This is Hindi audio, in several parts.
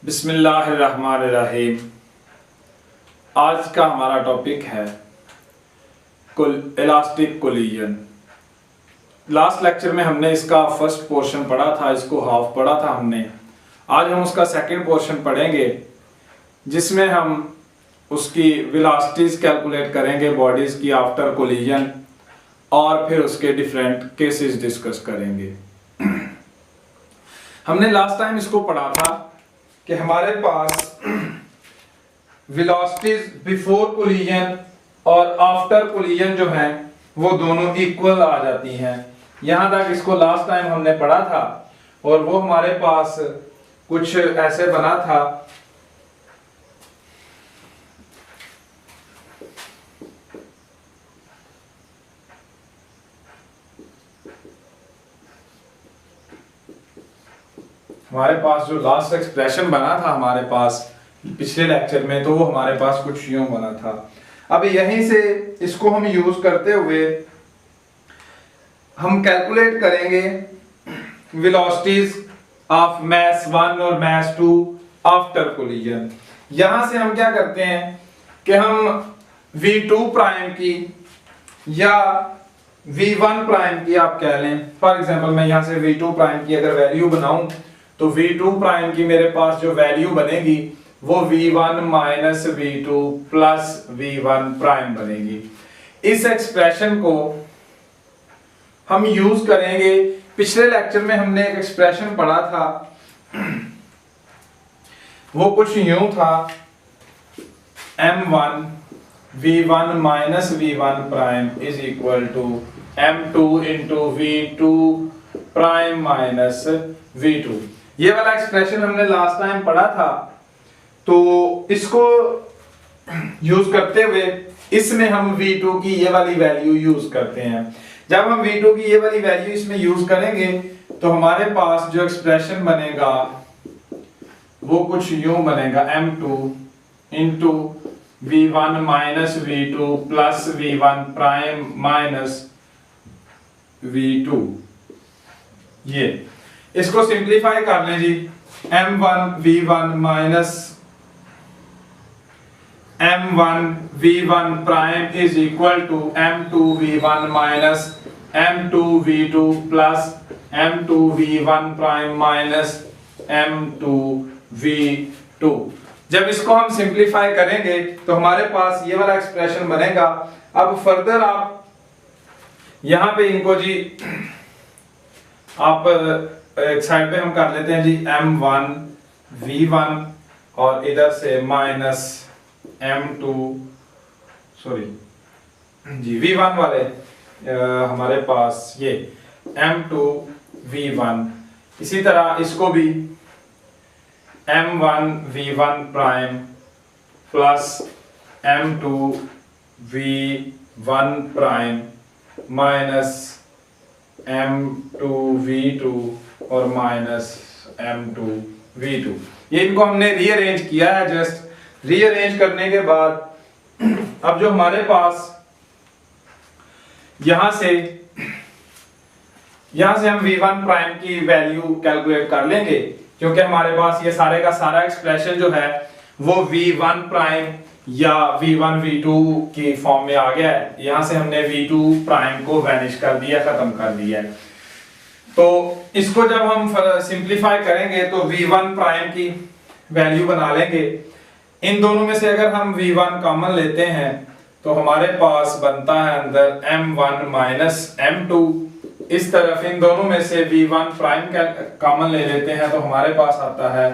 बिस्मिल्लाहिर्रहमानिर्रहीम। आज का हमारा टॉपिक है इलास्टिक कोलिजन। लास्ट लेक्चर में हमने इसका फर्स्ट पोर्शन पढ़ा था, इसको हाफ पढ़ा था हमने। आज हम उसका सेकंड पोर्शन पढ़ेंगे जिसमें हम उसकी वेलोसिटीज कैलकुलेट करेंगे बॉडीज की आफ्टर कोलिजन, और फिर उसके डिफरेंट केसेस डिस्कस करेंगे। हमने लास्ट टाइम इसको पढ़ा था कि हमारे पास वेलोसिटीज बिफोर कोलिजन और आफ्टर कोलिजन जो हैं वो दोनों इक्वल आ जाती हैं। यहां तक इसको लास्ट टाइम हमने पढ़ा था और वो हमारे पास कुछ ऐसे बना था। हमारे पास जो लास्ट एक्सप्रेशन बना था हमारे पास पिछले लेक्चर में, तो वो हमारे पास कुछ यूं बना था। अब यहीं से इसको हम यूज करते हुए हम कैलकुलेट करेंगे वेलोसिटीज ऑफ मास 1 और मास 2 आफ्टर कोलिजन। यहां से हम क्या करते हैं कि हम v2 प्राइम की या v1 प्राइम की आप कह लें। फॉर एग्जांपल मैं यहां से v2 प्राइम की अगर वैल्यू बनाऊं तो v2 प्राइम की मेरे पास जो वैल्यू बनेगी वो v1 minus v2 plus v1 prime बनेगी। इस एक्सप्रेशन को हम यूज करेंगे। पिछले लेक्चर में हमने एक एक्सप्रेशन पढ़ा था, वो कुछ यूं था, m1 v1 minus v1 prime is equal to m2 into v2 prime minus v2। ये वाला एक्सप्रेशन हमने लास्ट टाइम पढ़ा था। तो इसको यूज करते हुए इसमें हम v2 की ये वाली वैल्यू यूज करते हैं। जब हम v2 की ये वाली वैल्यू इसमें यूज करेंगे तो हमारे पास जो एक्सप्रेशन बनेगा वो कुछ यूं बनेगा, m2 into v1 minus v2 plus v1 prime minus v2। ये इसको सिंप्लीफाई कर लें जी। m1 v1 minus m1 v1 prime is equal to m2 v1 minus m2 v2 plus m2 v1 prime minus m2 v2। जब इसको हम सिंप्लीफाई करेंगे तो हमारे पास ये वाला एक्सप्रेशन बनेगा। अब फर्दर आप यहां पे इनको जी आप एक साइड पे हम कर लेते हैं जी m1 v1 और इधर से माइनस m2 जी v1 वाले हमारे पास ये m2 v1। इसी तरह इसको भी m1 v1 prime plus m2 v1 prime minus m2 v2 और माइनस m2 v2। ये इनको हमने रीअरेंज किया है। जस्ट रीअरेंज करने के बाद अब जो हमारे पास यहां से हम v1 प्राइम की वैल्यू कैलकुलेट कर लेंगे, क्योंकि हमारे पास ये सारे का सारा एक्सप्रेशन जो है वो v1 प्राइम या v1 v2 की फॉर्म में आ गया है। यहां से हमने v2 प्राइम को वैनिश कर दिया, खत्म कर दिया है। तो इसको जब हम सिंप्लीफाई करेंगे तो v1 प्राइम की वैल्यू बना लेंगे। इन दोनों में से अगर हम v1 कॉमन लेते हैं तो हमारे पास बनता है अंदर m1 माइनस m2। इस तरफ इन दोनों में से v1 प्राइम का कॉमन ले लेते हैं तो हमारे पास आता है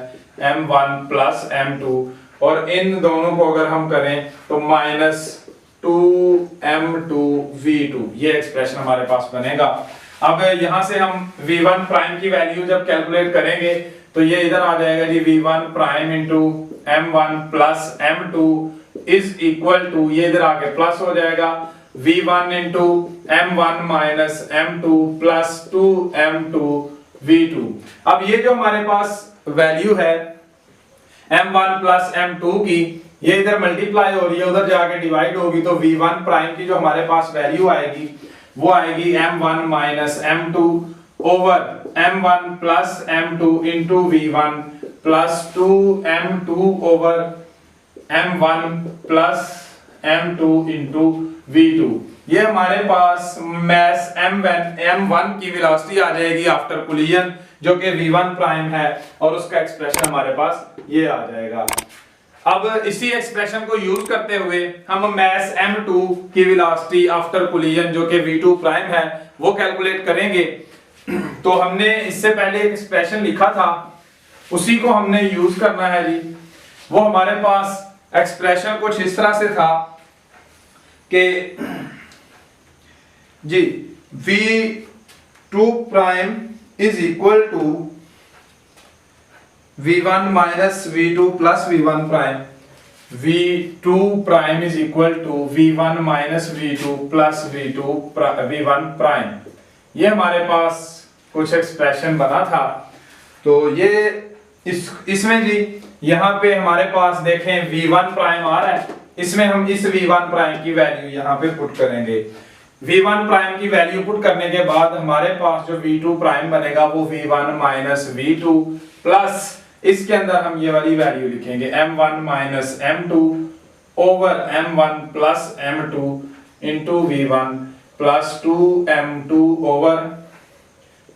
m1 प्लस m2, और इन दोनों को अगर हम करें तो माइनस 2m2 v2। ये एक्सप्रेशन हमारे पास बनेगा। अब यहां से हम v1 प्राइम की वैल्यू जब कैलकुलेट करेंगे तो ये इधर आ जाएगा जी v1 prime into m1 plus m2 is equal to, ये इधर आके प्लस हो जाएगा, v1 into m1 minus m2 plus 2m2 v2। अब ये जो हमारे पास वैल्यू है m1 प्लस m2 की, ये इधर मल्टीप्लाई हो रही है, उधर जाके डिवाइड होगी, तो v1 प्राइम की जो हमारे पास वैल्यू आएगी वो आएगी m1 minus m2 over m1 plus m2 into v1 plus 2m2 over m1 plus m2 into v2। ये हमारे पास मास m1 की वेलोसिटी आ जाएगी आफ्टर कोलिजन, जो कि v1 प्राइम है, और उसका एक्सप्रेशन हमारे पास ये आ जाएगा। अब इसी एक्सप्रेशन को यूज करते हुए हम मास m2 की वेलोसिटी आफ्टर कोलिजन, जो कि v2 प्राइम है, वो कैलकुलेट करेंगे। तो हमने इससे पहले एक एक्सप्रेशन लिखा था, उसी को हमने यूज करना है जी। वो हमारे पास एक्सप्रेशन कुछ इस तरह से था कि जी v2 prime is equal to v1 minus v2 plus v1 prime. v2 prime is equal to v1 minus v2 plus v1 prime. ये हमारे पास कुछ एक्सप्रेशन बना था। तो ये इसमें जी यहाँ पे हमारे पास देखें v1 प्राइम आ रहा है, इसमें हम इस v1 प्राइम की वैल्यू यहाँ पे पुट करेंगे। v1 प्राइम की वैल्यू पुट करने के बाद हमारे पास जो v2 प्राइम बनेगा वो v1 माइनस v2 प्लस इसके अंदर हम ये वाली वैल्यू लिखेंगे m1 minus m2 over m1 plus m2 into v1 plus 2m2 over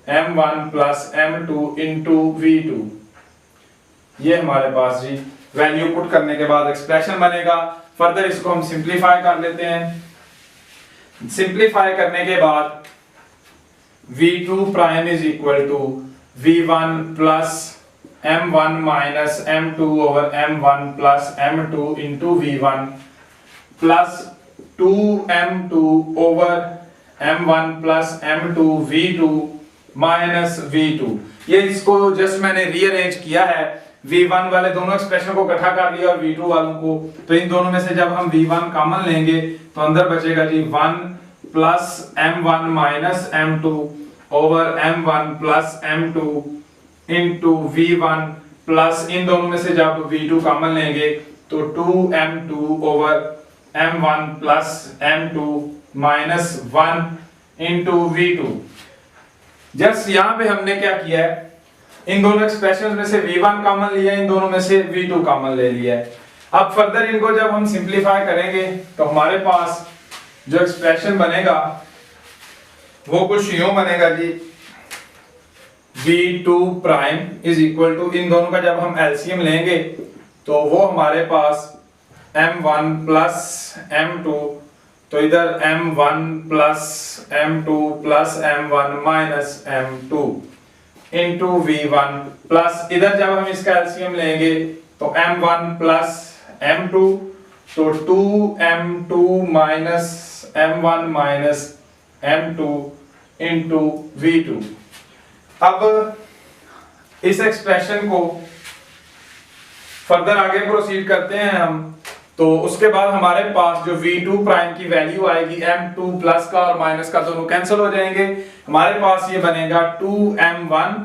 m1 plus m2 into v2। ये हमारे पास जी वैल्यू पुट करने के बाद एक्सप्रेशन बनेगा। फर्दर इसको हम सिंपलीफाई कर लेते हैं। सिंपलीफाई करने के बाद v2 prime is equal to v1 plus m1 minus m2 over m1 plus m2 into v1 plus 2m2 over m1 plus m2 v2 minus v2। ये इसको जस्ट मैंने रीअरेंज किया है, v1 वाले दोनों एक्सप्रेशन को इकट्ठा कर लिया और v2 वालों को। तो इन दोनों में से जब हम v1 कॉमन लेंगे तो अंदर बचेगा जी 1 plus m1 minus m2 over m1 plus m2 into v1 plus इन दोनों में से जब v2 कॉमन लेंगे तो 2m2 over m1 plus m2 minus 1 into v2। Just यहाँ पे हमने क्या किया है, इन दोनों एक्सप्रेशन में से v1 कॉमन लिया, इन दोनों में से v2 कॉमन ले लिया है। अब फर्दर इनको जब हम सिंपलीफाई करेंगे तो हमारे पास जो एक्सप्रेशन बनेगा वो कुछ यूं बनेगा जी v2 prime is equal to, इन दोनों का जब हम एलसीएम लेंगे तो वो हमारे पास m1 प्लस m2, तो इधर m1 plus m2 plus m1 minus m2 into v1 plus इधर जब हम इसका एलसीएम लेंगे तो m1 प्लस m2, तो 2m2 minus m1 minus m2 into v2। अब इस एक्सप्रेशन को फर्दर आगे प्रोसीड करते हैं हम। तो उसके बाद हमारे पास जो v2 प्राइम की वैल्यू आएगी m2 प्लस का और माइनस का दोनों कैंसिल हो जाएंगे। हमारे पास ये बनेगा 2m1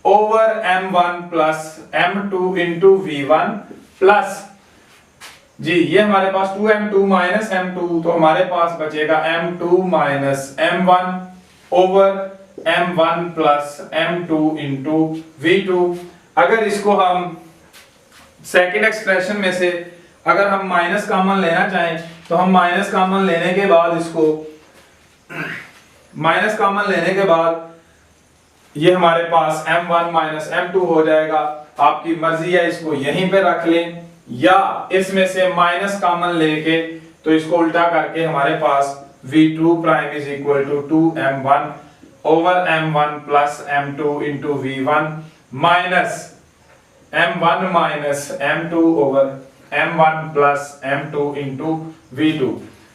over m1 plus m2 into v1 plus जी ये हमारे पास 2m2 माइनस m2, तो हमारे पास बचेगा m2 minus m1 over m1 plus m2 into v2। अगर इसको हम सेकेंड एक्सप्रेशन में से अगर हम माइनस कॉमन लेना चाहें तो हम माइनस कॉमन लेने के बाद इसको माइनस कॉमन लेने के बाद ये हमारे पास m1 माइनस m2 हो जाएगा। आपकी मर्जी है इसको यहीं पे रख लें या इसमें से माइनस कॉमन लेके तो इसको उल्टा करके हमारे पास v2 prime is equal to 2m1 over m1 plus m2 into v1 minus m1 minus m2 over m1 plus m2 into v2।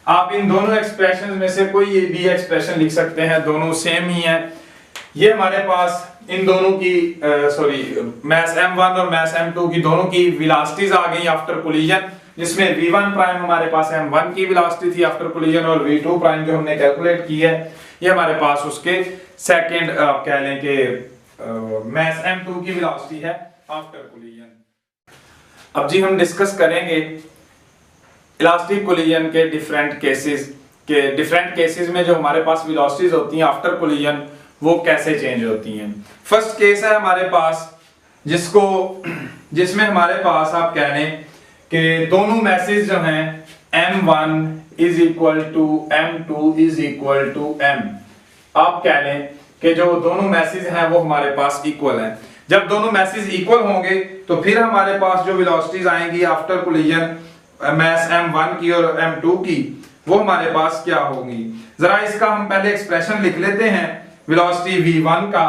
आप इन दोनों एक्सप्रेशन में से कोई भी एक्सप्रेशन लिख सकते हैं, दोनों सेम ही है। ये हमारे पास इन दोनों की मास m1 और मास m2 की दोनों की वेलोसिटीज आ गई आफ्टर कोलिजन, जिसमें v1 प्राइम हमारे पास m1 की वेलोसिटी थी आफ्टर कोलिजन और v2 प्राइम जो हमने कैलकुलेट की है ये हमारे पास उसके सेकंड कह लें कि मास m2 की वेलोसिटी है आफ्टर कोलिजन। अब जी हम डिस्कस करेंगे इलास्टिक कोलिजन के डिफरेंट केसेस में जो हमारे पास वेलोसिटीज होती हैं आफ्टर कोलिजन वो कैसे चेंज होती हैं। फर्स्ट केस है हमारे पास जिसमें हमारे पास आप कह लें कि दोनों मैसेज जो हैं m1 is equal to m2 is equal to m, आप कह लें कि जो दोनों मैसेज हैं वो हमारे पास इक्वल हैं। जब दोनों मैसेज इक्वल होंगे तो फिर हमारे पास जो वेलोसिटीज आएंगी आफ्टर कोलिजन मास m1 की और m2 की, वो हमारे पास क्या होगी। जरा इसका हम पहले एक्सप्रेशन लिख लेते हैं वेलोसिटी v1 का।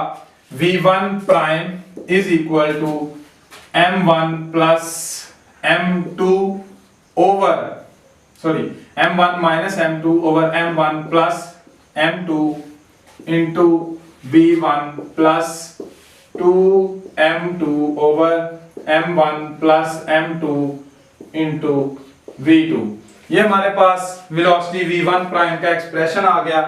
v1 prime is equal to m1 plus m2 over m1 minus m2 over m1 plus m2 into v1 plus 2m2 over m1 plus m2 into v2। ये हमारे पास वेलोसिटी v1 प्राइम का एक्सप्रेशन आ गया।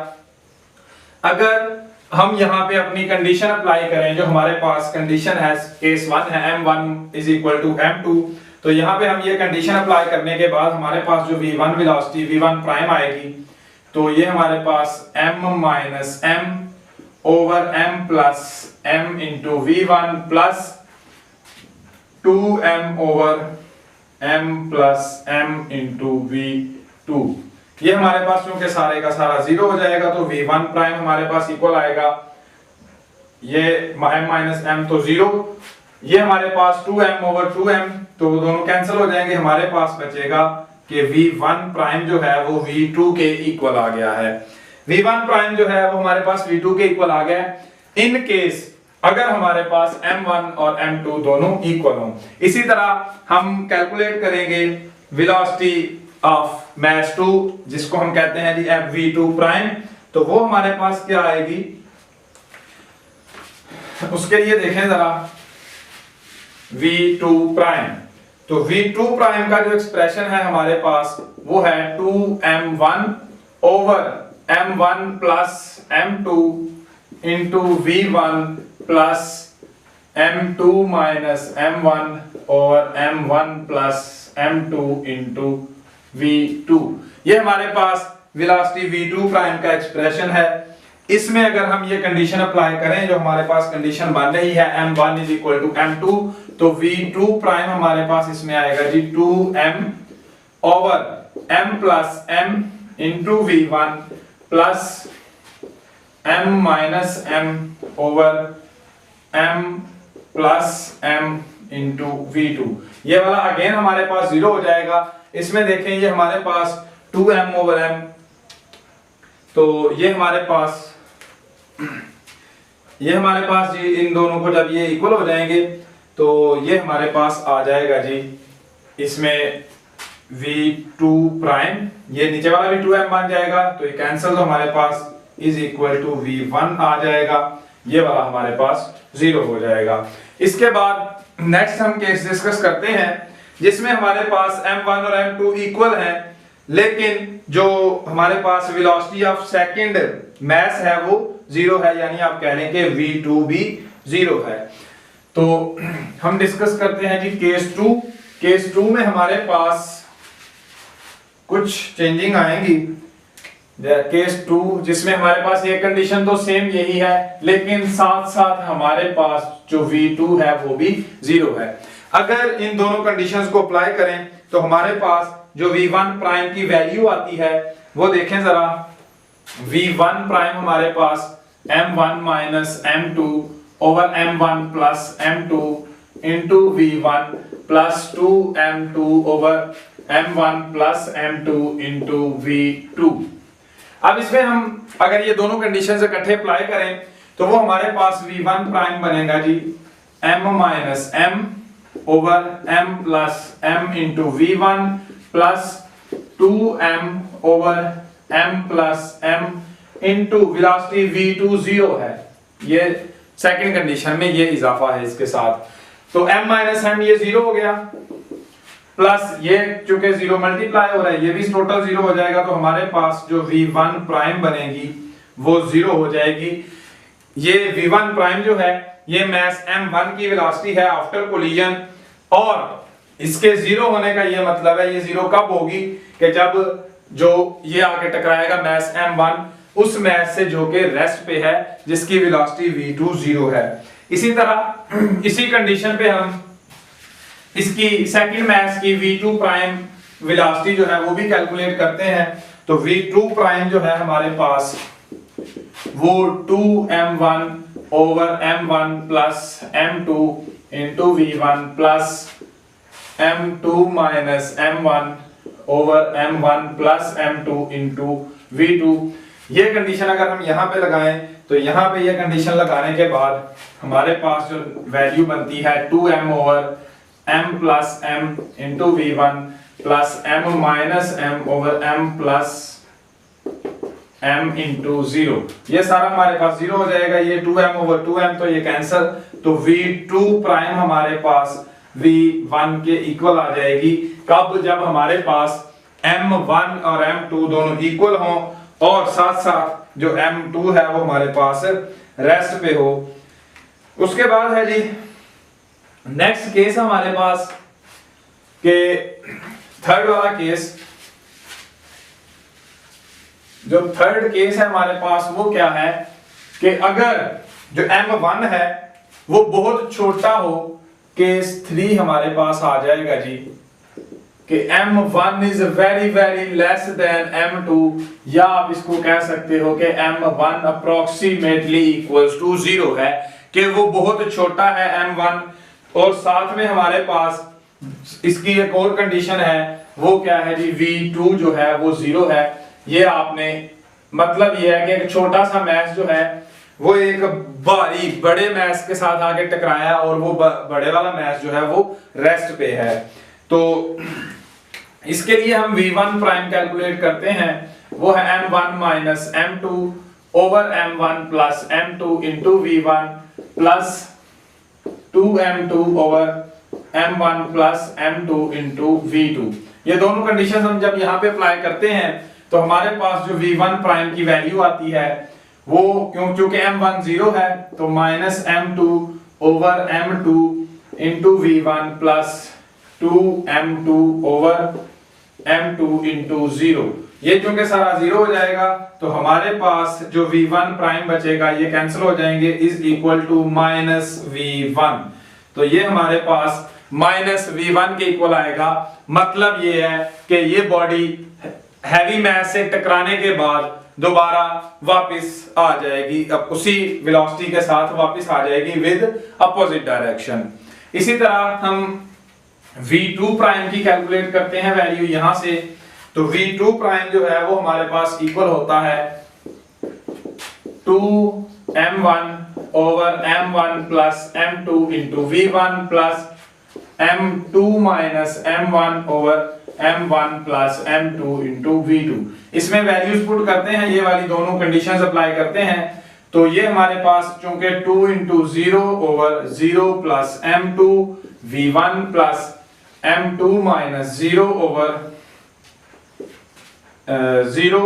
अगर हम यहाँ पे अपनी कंडीशन अप्लाई करें, जो हमारे पास कंडीशन है केस 1 है m1 is equal to m2, तो यहाँ पे हम ये कंडीशन अप्लाई करने के बाद हमारे पास जो v1 वेलोसिटी v1 प्राइम आएगी, तो ये हमारे पास m minus m over m plus m into v1 plus 2m over m plus m into v2। ये हमारे पास क्योंकि सारे का सारा जीरो हो जाएगा तो v1 प्राइम हमारे पास इक्वल आएगा, ये m माइनस m तो जीरो, ये हमारे पास 2m ओवर 2m, तो दोनों कैंसिल हो जाएंगे। हमारे पास बचेगा कि v1 प्राइम जो है वो v2 के इक्वल आ गया है। v1 प्राइम जो है वो हमारे पास v2 के इक्वल आ गया है इन केस अगर हमारे पास m1 और m2 दोनों इक्वल हों। इसी तरह हम कैलकुलेट करेंगे वेलोसिटी ऑफ मास 2, जिसको हम कहते हैं जी v2 प्राइम, तो वो हमारे पास क्या आएगी, उसके लिए देखें जरा v2 प्राइम। तो v2 प्राइम का जो एक्सप्रेशन है हमारे पास वो है 2m1 over m1 plus m2 into v1 plus m2 minus m1 over m1 plus m2 into v2। ये हमारे पास वेलोसिटी v2 प्राइम का एक्सप्रेशन है। इसमें अगर हम ये कंडीशन अप्लाई करें, जो हमारे पास कंडीशन बन रही है m1 is equal to m2, तो v2 प्राइम हमारे पास इसमें आएगा जी 2m over m plus m into v1 plus m minus m over m plus m into v2। ये वाला अगेन हमारे पास जीरो हो जाएगा। इसमें देखें ये हमारे पास 2m ओवर m, तो ये हमारे पास जी इन दोनों को जब ये इक्वल हो जाएंगे तो ये हमारे पास आ जाएगा जी इसमें v2 प्राइम, ये नीचे वाला भी 2m बन जाएगा, तो ये कैंसिल, तो हमारे पास इज इक्वल टू v1 आ जाएगा, ये वाला हमारे पास जीरो हो जाएगा। इसके बाद नेक्स्ट हम केस डिस्कस करते हैं जिसमें हमारे पास m1 और m2 इक्वल हैं, लेकिन जो हमारे पास वेलोसिटी ऑफ सेकंड मास है वो जीरो है, यानी आप कह लें कि v2 भी जीरो है। तो हम डिस्कस करते हैं जी केस 2। केस 2 में हमारे पास कुछ चेंजिंग आएंगी। केस 2 जिसमें हमारे पास ये कंडीशन तो सेम यही है, लेकिन साथ साथ हमारे पास जो v2 है वो भी जीरो है। अगर इन दोनों कंडीशंस को अप्लाई करें तो हमारे पास जो v1 प्राइम की वैल्यू आती है वो देखें जरा। v1 प्राइम हमारे पास m1 minus m2 over m1 plus m2 into v1 plus 2m2 over m1 plus m2 into v2। अब इसमें हम अगर ये दोनों कंडीशंस इकट्ठे अप्लाई करें तो वो हमारे पास v1 प्राइम बनेगा जी m minus m over m plus m into v1 plus 2m over m plus m into velocity v2 zero है, ये सेकंड कंडीशन में ये इजाफा है इसके साथ, तो m माइनस m ये जीरो हो गया, प्लस ये चूंकि जीरो मल्टीप्लाई हो रहा है ये भी टोटल जीरो हो जाएगा, तो हमारे पास जो v1 प्राइम बनेगी वो जीरो हो जाएगी। ये v1 प्राइम जो है ये मास m1 की वेलोसिटी है आफ्टर कोलिजन, और इसके जीरो होने का ये मतलब है ये जीरो कब होगी कि जब जो ये आके टकराएगा मास m1 उस मास से जो कि रेस्ट पे है जिसकी वेलोसिटी v2 जीरो है। इसी तरह इसी कंडीशन पे हम इसकी सेकंड मैथ की v2 प्राइम वेलोसिटी जो है वो भी कैलकुलेट करते हैं। तो v2 प्राइम जो है हमारे पास वो 2m1 over m1 plus m2 into v1 plus m2 minus m1 over m1 plus m2 into v2। ये कंडीशन अगर हम यहाँ पे लगाएं तो यहाँ पे ये कंडीशन लगाने के बाद हमारे पास जो वैल्यू बनती है 2m over m plus m into v1 plus m minus m over m plus m into 0। ये सारा हमारे पास 0 हो जाएगा, ये 2m ओवर 2m तो ये कैंसिल, तो v2 प्राइम हमारे पास v1 के इक्वल आ जाएगी। कब? जब हमारे पास m1 और m2 दोनों इक्वल हों और साथ साथ जो m2 है वो हमारे पास रेस्ट पे हो। उसके बाद है जी नेक्स्ट केस हमारे पास के थर्ड वाला केस। जो थर्ड केस है हमारे पास वो क्या है कि अगर जो m1 है वो बहुत छोटा हो, केस 3 हमारे पास आ जाएगा जी कि m1 is very very less than m2, या आप इसको कह सकते हो कि m1 अप्रोक्सीमेटली इक्वल्स टू 0 है, कि वो बहुत छोटा है m1। और साथ में हमारे पास इसकी एक और कंडीशन है, वो क्या है जी v2 जो है वो 0 है। ये आपने मतलब ये है कि एक छोटा सा मैच जो है वो एक भारी बड़े मैच के साथ आके टकराया और वो बड़े वाला मैच जो है वो रेस्ट पे है। तो इसके लिए हम v1 प्राइम कैलकुलेट करते हैं, वो है m1 minus m2 over m1 plus m2 into v1 plus 2m2 over m1 plus m2 into v2। ये दोनों कंडीशंस हम जब यहाँ पे अप्लाई करते हैं तो हमारे पास जो v1 प्राइम की वैल्यू आती है वो क्योंकि m1 0 है तो minus m2 over m2 into v1 plus 2m2 over m2 into 0। ये क्योंकि सारा 0 हो जाएगा तो हमारे पास जो v1 प्राइम बचेगा ये कैंसिल हो जाएंगे, is equal to minus v1। तो ये हमारे पास माइनस v1 के इक्वल आएगा। मतलब ये है कि ये बॉडी हैवी मैस से टकराने के बाद दोबारा वापस आ जाएगी, अब उसी वेलोसिटी के साथ वापस आ जाएगी विद अपोजिट डायरेक्शन। इसी तरह हम v2 प्राइम की कैलकुलेट करते हैं वैल्यू यहां से। तो v2 प्राइम जो है वो हमारे पास इक्वल होता है 2m1 over m1 plus m2 into v1 plus m2 minus m1 over m1 plus m2 into v2। इसमें वैल्यूज पुट करते हैं, ये वाली दोनों कंडीशंस अप्लाई करते हैं। तो ये हमारे पास चूंकि 2 into 0 over 0 plus m2 v1 plus m2 minus 0 over 0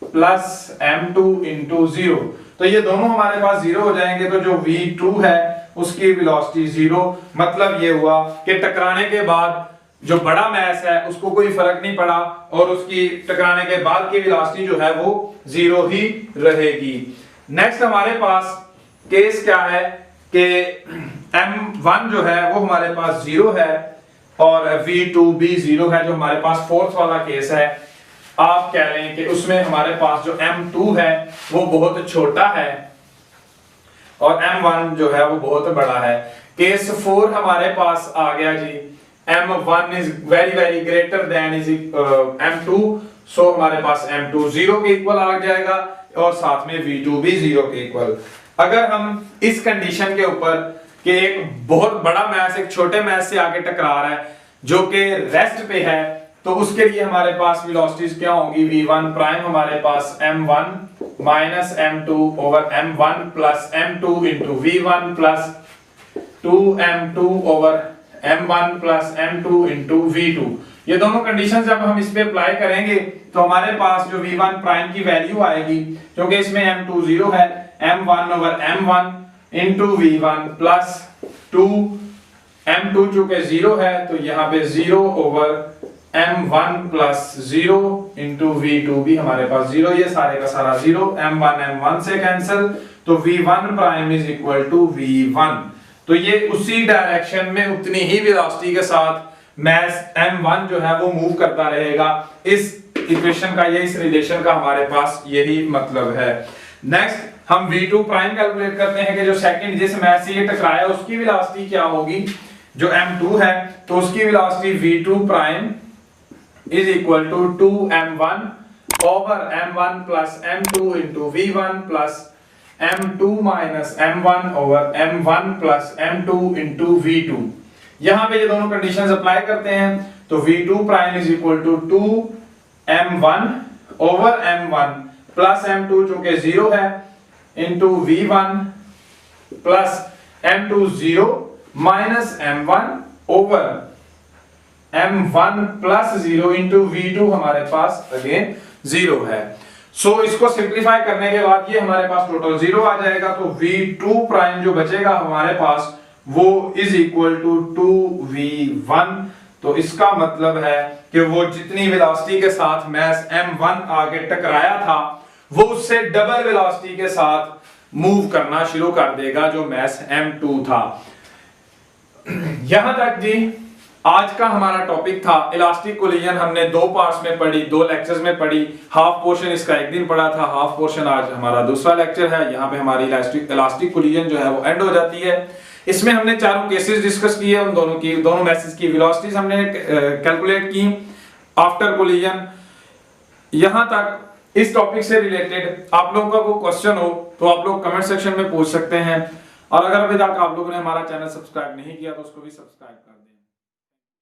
plus m2 into 0। तो ये दोनों हमारे पास 0 हो जाएंगे, तो जो v2 है उसकी वेलोसिटी 0। मतलब ये हुआ कि टकराने के बाद जो बड़ा मैस है उसको कोई फर्क नहीं पड़ा और उसकी टकराने के बाद की वेलोसिटी जो है वो 0 ही रहेगी। नेक्स्ट हमारे पास केस क्या है कि m1 जो है वो हमारे पास 0 है और v2 भी 0 है, जो हमारे पास फोर्थ वाला केस है। आप कह रहे हैं कि उसमें हमारे पास जो m2 है वो बहुत छोटा है और m1 जो है वो बहुत बड़ा है। केस 4 हमारे पास आ गया जी, m1 is very very greater than is m2, सो हमारे पास m2 0 के इक्वल आ जाएगा और साथ में v2 भी 0 के इक्वल। अगर हम इस कंडीशन के ऊपर कि एक बहुत बड़ा मैस एक छोटे मैस से आगे टकरा रहा है जो कि रेस्ट पे है, तो उसके लिए हमारे पास वेलोसिटीज क्या होंगी, v1 प्राइम हमारे पास m1 minus m2 over m1 plus m2 into v1 plus 2m2 over m1 plus m2 into v2। ये दोनों कंडीशंस जब हम इस पे अप्लाई करेंगे तो हमारे पास जो v1 प्राइम की वैल्यू आएगी, क्योंकि इसमें m2 0 है, m1 over m1 into v1 plus 2 m2 चूंकि 0 है तो यहाँ पे 0 over m1 plus 0 into v2 भी हमारे पास 0, ये सारे का सारा 0, m1 से कैंसिल, तो v1 prime is equal to v1। तो ये उसी डायरेक्शन में उतनी ही वेलोसिटी के साथ मास m1 जो है वो मूव करता रहेगा। इस इक्वेशन का, ये इस रिलेशन का हमारे पास यही मतलब है। नेक्स्ट हम v2 प्राइम कैलकुलेट करते हैं कि जो सेकंड जिस मास से ये टकराया उसकी वेलोसिटी क्या होगी, जो m2 है तो उसकी velocity v2 prime is equal to 2m1 over m1 plus m2 into v1 plus m2 minus m1 over m1 plus m2 into v2। यहां पे ये दोनों कंडीशंस अप्लाई करते हैं तो v2 prime is equal to 2m1 over m1 plus m2 जो कि 0 है into v1 plus m2 0 minus m1 over m1 plus 0 into v2 हमारे पास अगेन 0 है। सो इसको सिंपलीफाई करने के बाद ये हमारे पास टोटल 0 आ जाएगा। तो v2 प्राइम जो बचेगा हमारे पास वो इज इक्वल टू 2v1। तो इसका मतलब है कि वो जितनी वेलोसिटी के साथ मास m1 आगे टकराया था वो उससे डबल वेलोसिटी के साथ मूव करना शुरू कर देगा जो मास m2 था। यहां तक जी आज का हमारा टॉपिक था इलास्टिक कोलिजन। हमने दो पार्ट्स में पढ़ी, दो लेक्चर्स में पढ़ी। हाफ पोर्शन इसका एक दिन पढ़ा था, हाफ पोर्शन आज हमारा दूसरा लेक्चर है। यहाँ पे हमारी इलास्टिक कोलिजन जो है वो एंड हो जाती है। इसमें हमने चारों केसेस डिस्कस किए, उन दोनों मैसेज की वेलोसिटीज हमने कैलकुलेट की आफ्टर कोलिजन। यहां तक इस टॉपिक से रिलेटेड आप लोगों का कोई क्वेश्चन हो तो आप लोग कमेंट सेक्शन में पूछ सकते हैं। और अगर अभी तक आप लोगों ने हमारा चैनल सब्सक्राइब नहीं किया तो उसको भी सब्सक्राइब कर दें।